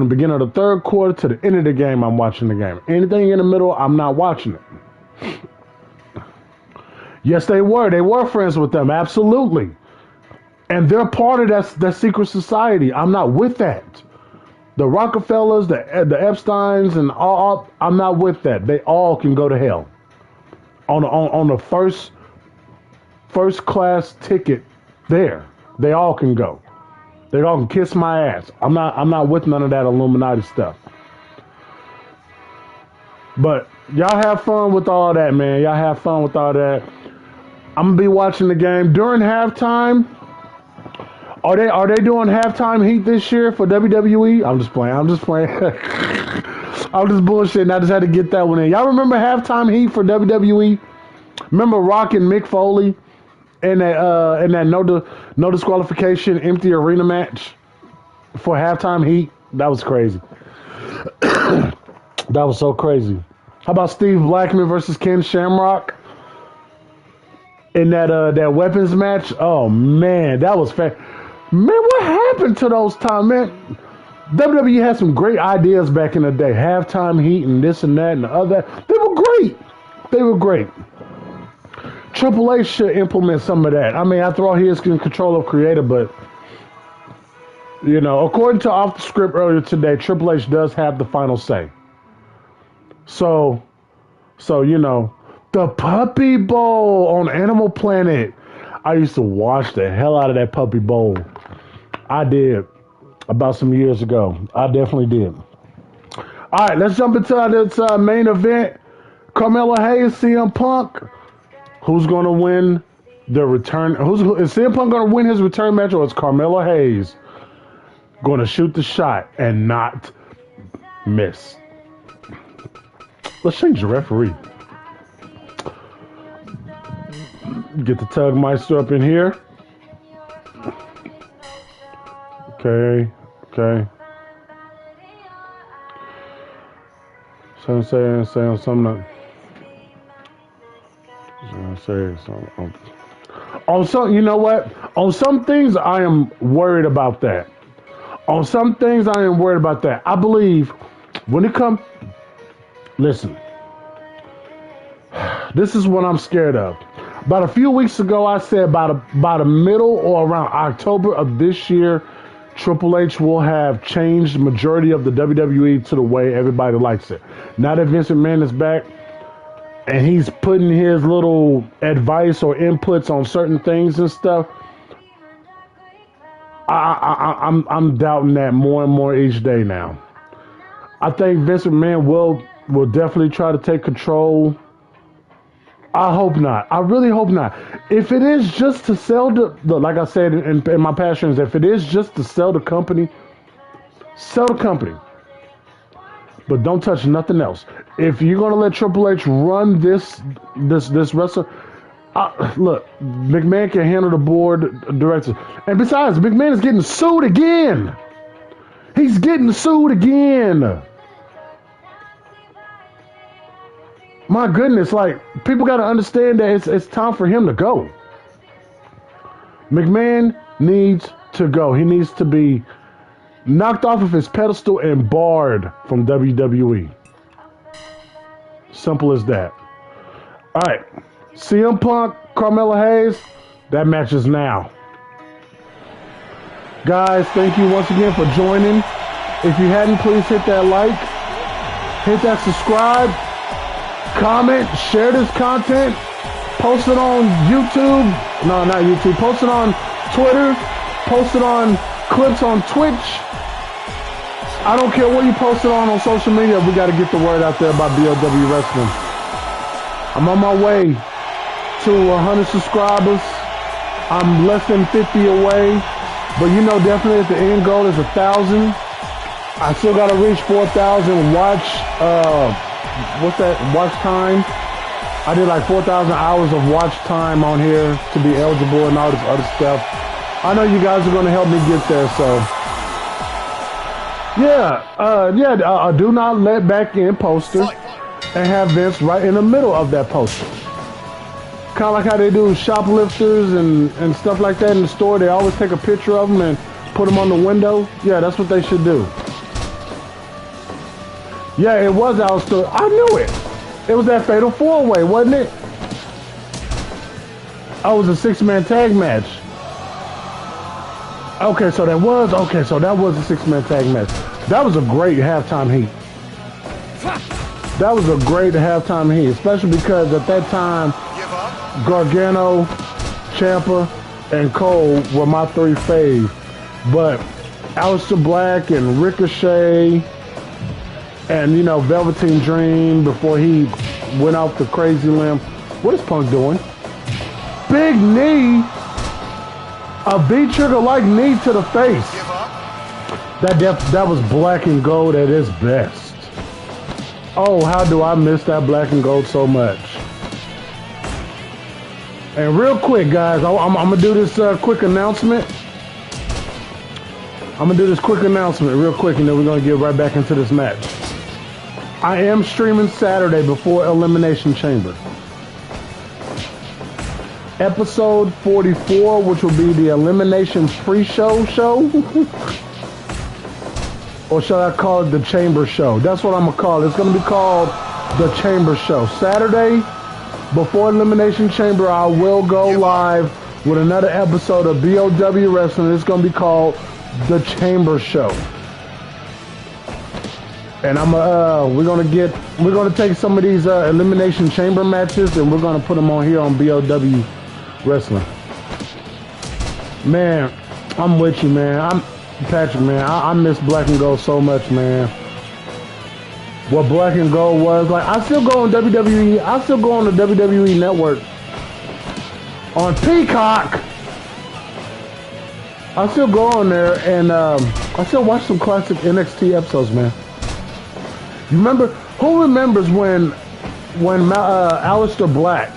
beginning of the third quarter to the end of the game, I'm watching the game. Anything in the middle, I'm not watching it. Yes, they were. They were friends with them. Absolutely. And they're part of that secret society. I'm not with that. The Rockefellers, the Epsteins, and all, I'm not with that. They all can go to hell. On the first class ticket there. They all can go. They all can kiss my ass. I'm not with none of that Illuminati stuff. But y'all have fun with all that, man. Y'all have fun with all that. I'm gonna be watching the game during halftime. Are they doing halftime heat this year for WWE? I'm just playing. I'm just bullshitting. I just had to get that one in. Y'all remember halftime heat for WWE? Remember Rock and Mick Foley in that no disqualification empty arena match for halftime heat? That was crazy. That was so crazy. How about Steve Blackman versus Ken Shamrock in that weapons match? Oh man, that was Man, what happened to those times, man? WWE had some great ideas back in the day. Halftime heat and this and that and the other. They were great. They were great. Triple H should implement some of that. I mean, after all, he is in control of creative, but, you know, according to Off the Script earlier today, Triple H does have the final say. So, you know, the Puppy Bowl on Animal Planet. I used to watch the hell out of that Puppy Bowl. I did. About some years ago. I definitely did. All right, let's jump into this main event. Carmelo Hayes, CM Punk. Who's going to win the return? Is CM Punk going to win his return match, or is Carmelo Hayes going to shoot the shot and not miss? Let's change the referee. Get the Tug Meister up in here. Okay. So say something. On some, you know what? On some things, I am worried about that. I believe when it comes, listen, this is what I'm scared of. About a few weeks ago, I said about the middle or around October of this year, Triple H will have changed the majority of the WWE to the way everybody likes it. Now that Vince McMahon is back and he's putting his little advice or inputs on certain things and stuff, I'm doubting that more and more each day now. I think Vince McMahon will definitely try to take control. I hope not. I really hope not. If it is just to sell like I said in my passions, if it is just to sell the company, sell the company. But don't touch nothing else. If you're gonna let Triple H run this wrestler, look, McMahon can handle the board directors. And besides, McMahon is getting sued again. He's getting sued again. My goodness, like, people got to understand that it's time for him to go. McMahon needs to go. He needs to be knocked off of his pedestal and barred from WWE. Simple as that. All right. CM Punk, Carmelo Hayes, that match is now. Guys, thank you once again for joining. If you hadn't, please hit that like, hit that subscribe, comment, share this content, post it on YouTube. No, not YouTube. Post it on Twitter. Post it on clips on Twitch. I don't care what you post it on social media. We got to get the word out there about BOW Wrestling. I'm on my way to 100 subscribers. I'm less than 50 away. But you know, definitely the end goal is 1,000. I still got to reach 4,000 watch time. I did like 4,000 hours of watch time on here to be eligible and all this other stuff. I know you guys are going to help me get there, so yeah, do not let back in poster and have Vince right in the middle of that poster. Kind of like how they do shoplifters and stuff like that in the store. They always take a picture of them and put them on the window. Yeah, that's what they should do. Yeah, it was Alistair. I knew it. It was that Fatal 4-Way, wasn't it? Oh, it was a 6-man tag match. Okay, so that was a 6-man tag match. That was a great halftime heat. That was a great halftime heat, especially because at that time, Gargano, Ciampa, and Cole were my 3 faves. But Aleister Black and Ricochet and, you know, Velveteen Dream before he went off the crazy limb. What is Punk doing? Big knee. A B-trigger-like knee to the face. That was black and gold at its best. Oh, how do I miss that black and gold so much? And real quick, guys, I'm going to do this quick announcement. I'm going to do this quick announcement real quick, and then we're going to get right back into this match. I am streaming Saturday before Elimination Chamber. Episode 44, which will be the Elimination Pre-Show show. Or shall I call it the Chamber Show? That's what I'm going to call it. It's going to be called the Chamber Show. Saturday, before Elimination Chamber, I will go live with another episode of BOW Wrestling. It's going to be called the Chamber Show. And we're gonna take some of these Elimination Chamber matches and we're gonna put them on here on BOW Wrestling. Man, I'm with you, man. I'm Patrick, man. I miss Black and Gold so much, man. What Black and Gold was like. I still go on WWE. I still go on the WWE Network on Peacock. I still go on there and I still watch some classic NXT episodes, man. You remember? Who remembers when Aleister Black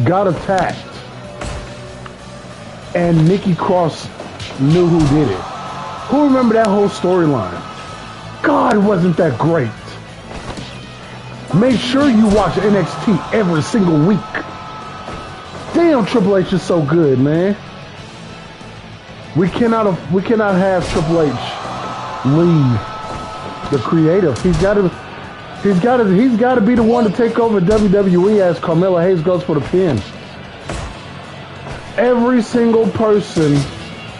got attacked and Nikki Cross knew who did it? Who remember that whole storyline? God, wasn't that great? Make sure you watch NXT every single week. Damn, Triple H is so good, man. We cannot have Triple H leave the creative. He's got to be the one to take over WWE as Carmelo Hayes goes for the pin. Every single person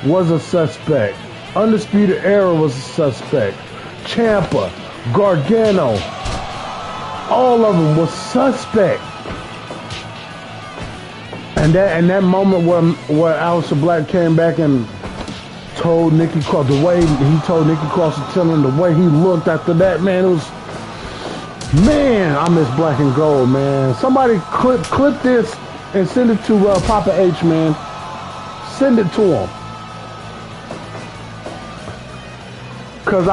was a suspect. Undisputed Era was a suspect. Ciampa, Gargano, all of them was suspect. And that moment where Aleister Black came back and told Nikki Cross, the way he told Nikki Cross to tell him, the way he looked after that, man, it was, man, I miss Black and Gold, man. Somebody clip this and send it to Papa H, man. Send it to him. Cause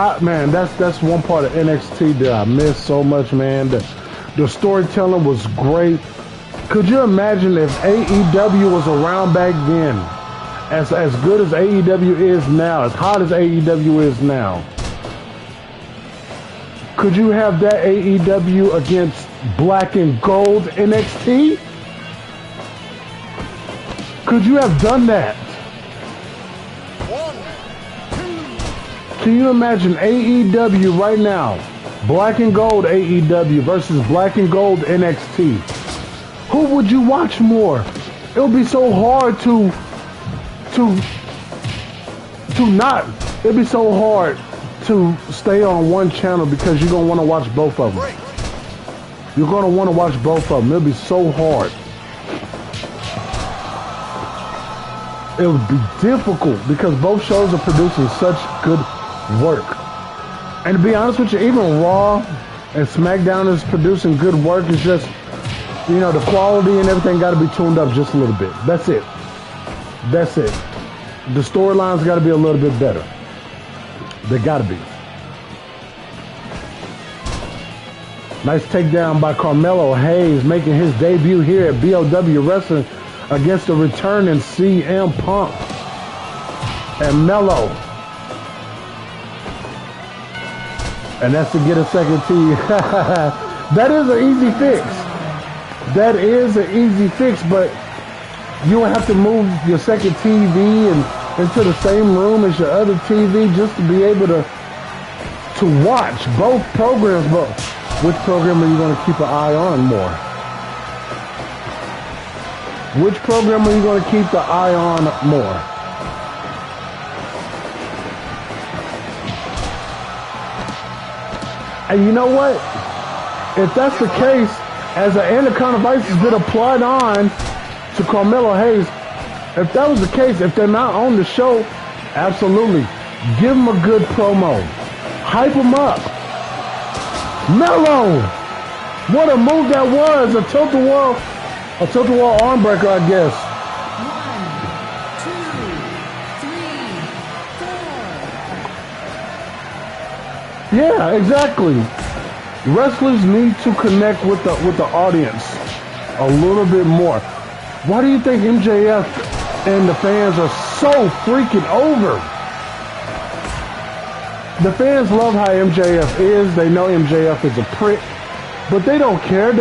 that's one part of NXT that I miss so much, man. The storytelling was great. Could you imagine if AEW was around back then? As good as AEW is now, as hot as AEW is now, could you have that AEW against Black and Gold NXT? Could you have done that? Can you imagine AEW right now? Black and gold AEW versus black and gold NXT. Who would you watch more? It would be so hard it'd be so hard to stay on one channel because you're going to want to watch both of them. You're going to want to watch both of them. It'll be so hard. It would be difficult because both shows are producing such good work. And to be honest with you, even Raw and SmackDown is producing good work. It's just, you know, the quality and everything got to be tuned up just a little bit. That's it. That's it. The storylines got to be a little bit better. They got to be. Nice takedown by Carmelo Hayes, making his debut here at BOW Wrestling against the returning CM Punk and Melo. And that's to get a second T. That is an easy fix. That is an easy fix, but you will have to move your second TV and into the same room as your other TV just to be able to watch both programs. But which program are you going to keep an eye on more? Which program are you going to keep the eye on more? And you know what? If that's the case, as an anaconda vice has been applied on to Carmelo Hayes, if that was the case, if they're not on the show, absolutely. Give them a good promo. Hype them up. Melo! What a move that was. A tilt-a-wall arm breaker, I guess. 1, 2, 3, 4. Yeah, exactly. Wrestlers need to connect with the audience a little bit more. Why do you think MJF and the fans are so freaking over? The fans love how MJF is. They know MJF is a prick, but they don't care.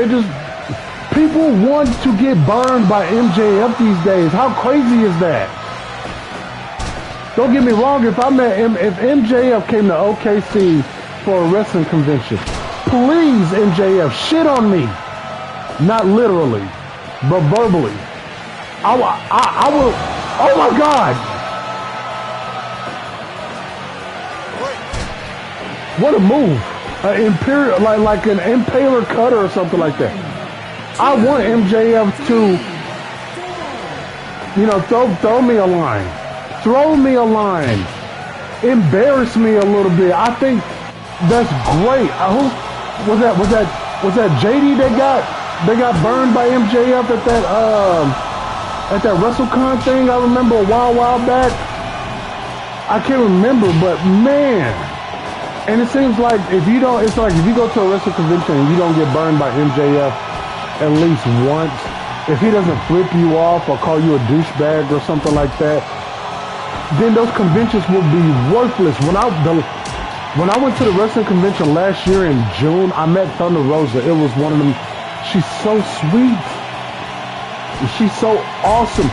People want to get burned by MJF these days. How crazy is that? Don't get me wrong. If MJF came to OKC for a wrestling convention, please, MJF, shit on me. Not literally, but verbally. I will. Oh my God! What a move! An Imperium, like an impaler cutter or something like that. I want MJF to, you know, throw me a line, throw me a line, embarrass me a little bit. I think that's great. Who was that? Was that JD that got burned by MJF at that WrestleCon thing? I remember a while back. I can't remember, but man. And it seems like if you go to a wrestling convention and you don't get burned by MJF at least once, if he doesn't flip you off or call you a douchebag or something like that, then those conventions will be worthless. When I went to the wrestling convention last year in June, I met Thunder Rosa. It was one of them. She's so sweet. She's so awesome.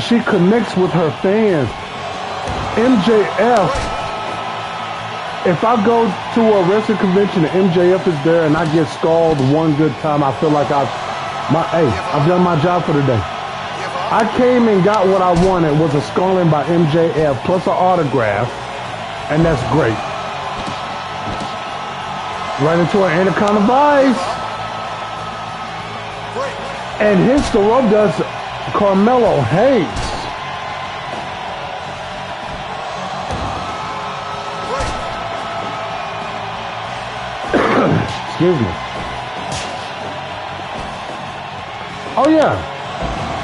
She connects with her fans. MJF. If I go to a wrestling convention and MJF is there and I get scalded one good time, I feel like I've done my job for the day. I came and got what I wanted, was a scalding by MJF plus an autograph, and that's great. Right into an anaconda vice. And hits the rope does Carmelo Hayes. Excuse me. Oh yeah,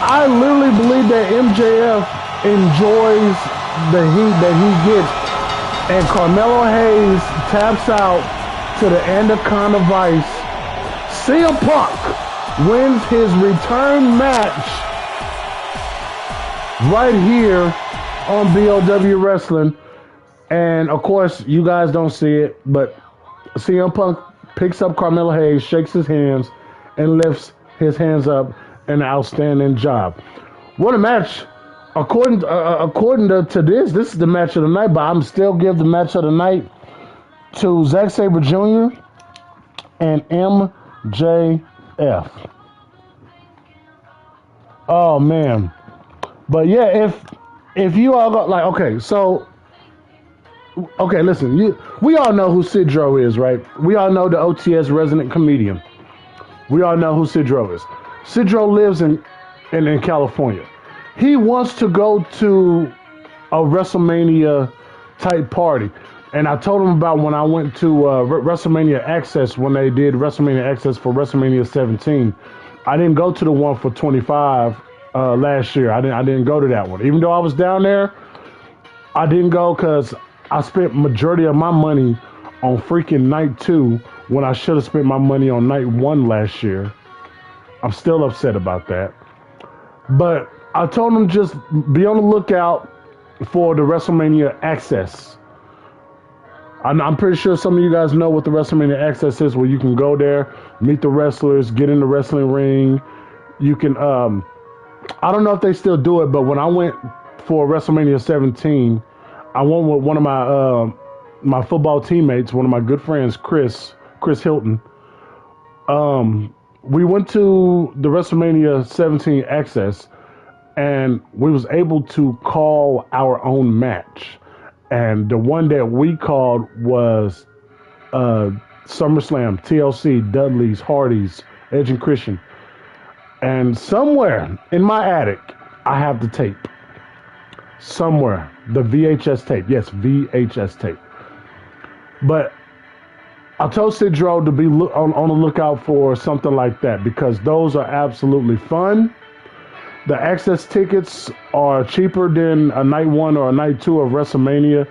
I literally believe that MJF enjoys the heat that he gets, and Carmelo Hayes taps out to the anaconda vice. CM Punk wins his return match right here on BOW Wrestling, and of course you guys don't see it, but CM Punk picks up Carmelo Hayes, shakes his hands, and lifts his hands up. An outstanding job. What a match. according to this is the match of the night, but I'm still give the match of the night to Zack Saber Jr. and MJF. Oh man, but yeah, if you all got like listen, we all know who Sidro is, right? We all know the OTS resident comedian. We all know who Sidro is. Sidro lives in California. He wants to go to a WrestleMania type party. And I told him about when I went to WrestleMania Access, when they did WrestleMania Access for WrestleMania 17. I didn't go to the one for 25 last year. I didn't go to that one. Even though I was down there, I didn't go because I spent majority of my money on freaking night 2 when I should have spent my money on night 1 last year. I'm still upset about that. But I told him just be on the lookout for the WrestleMania Access. I'm pretty sure some of you guys know what the WrestleMania Access is, where you can go there, meet the wrestlers, get in the wrestling ring. You can, I don't know if they still do it, but when I went for WrestleMania 17, I went with one of my football teammates, one of my good friends, Chris Hilton. We went to the WrestleMania 17 Access, and we was able to call our own match. And the one that we called was SummerSlam, TLC, Dudley's, Hardy's, Edge and Christian. And somewhere in my attic, I have the tape. Somewhere, the VHS tape. Yes, VHS tape. But I told Sidro to be on the lookout for something like that, because those are absolutely fun. The access tickets are cheaper than a night 1 or a night 2 of WrestleMania.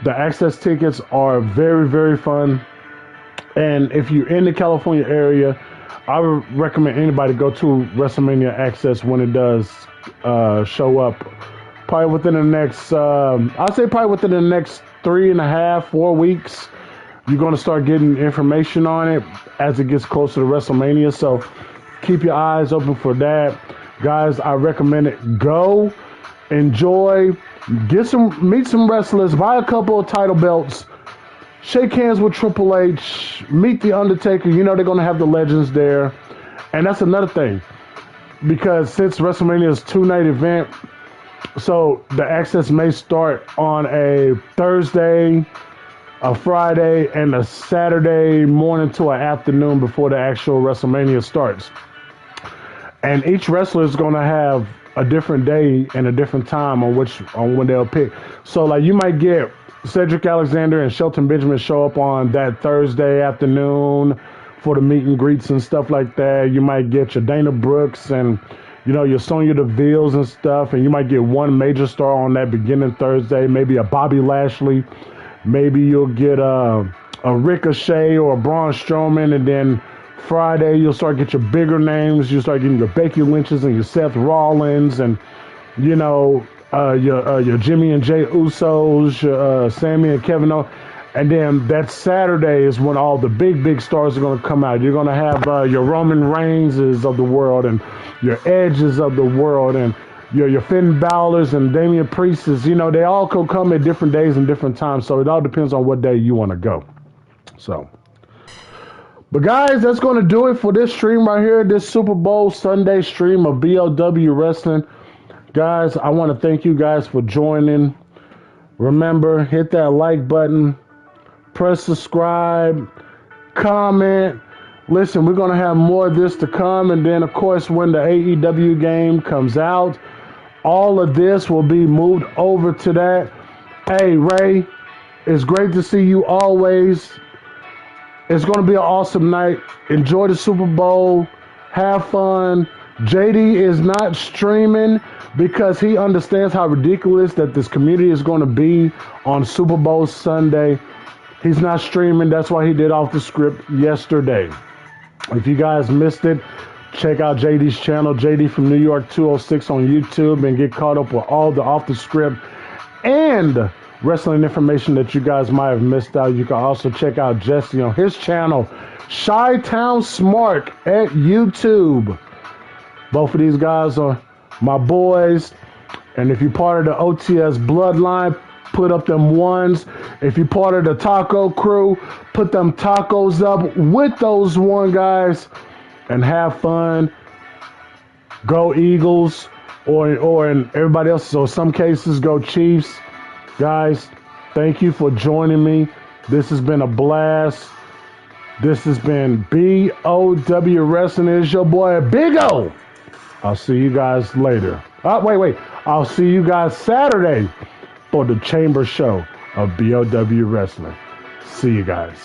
The access tickets are very, very fun. And if you're in the California area, I would recommend anybody go to WrestleMania Access when it does show up. Probably within the next, I'd say probably within the next 3.5, 4 weeks, you're going to start getting information on it as it gets closer to WrestleMania. So keep your eyes open for that. Guys, I recommend it. Go, enjoy, meet some wrestlers, buy a couple of title belts, shake hands with Triple H, meet The Undertaker. You know they're going to have the legends there. And that's another thing, because since WrestleMania is a 2-night event, so the access may start on a Thursday, a Friday, and a Saturday morning to an afternoon before the actual WrestleMania starts. And each wrestler is going to have a different day and a different time on when they'll pick. So like you might get Cedric Alexander and Shelton Benjamin show up on that Thursday afternoon for the meet and greets and stuff like that. You might get your Dana Brooks and your Sonya Deville's and stuff, and you might get one major star on that beginning Thursday, maybe a Bobby Lashley. Maybe you'll get a Ricochet or a Braun Strowman, and then Friday you'll start get your bigger names. You'll start getting your Becky Lynch's and your Seth Rollins, and your Jimmy and Jay Usos, your Sammy and Kevin Owens. And then that Saturday is when all the big stars are going to come out. You're going to have your Roman Reigns of the world, and your Edges of the world, and your Finn Balor's and Damian Priest's. They all could come at different days and different times. So it all depends on what day you want to go. So, but guys, that's going to do it for this stream right here. This Super Bowl Sunday stream of BLW Wrestling. Guys, I want to thank you guys for joining. Remember, hit that like button, press subscribe, comment. Listen, we're going to have more of this to come. And then, of course, when the AEW game comes out, all of this will be moved over to that. Hey, Ray, it's great to see you always. It's going to be an awesome night. Enjoy the Super Bowl. Have fun. JD is not streaming because he understands how ridiculous that this community is going to be on Super Bowl Sunday. He's not streaming. That's why he did Off the Script yesterday. If you guys missed it, check out JD's channel, JD from New York 206 on YouTube, and get caught up with all the Off the Script and wrestling information that you guys might have missed out. You can also check out Jesse on his channel, Chi-Town Smart at YouTube. Both of these guys are my boys. And if you're part of the OTS bloodline, put up them ones. If you're part of the taco crew, put them tacos up with those one guys and have fun. Go Eagles, or in everybody else. So some cases, go Chiefs. Guys, thank you for joining me. This has been a blast. This has been BOW Wrestling. It's your boy Big O. I'll see you guys later. Wait. I'll see you guys Saturday for the Chamber Show of BOW Wrestling. See you guys.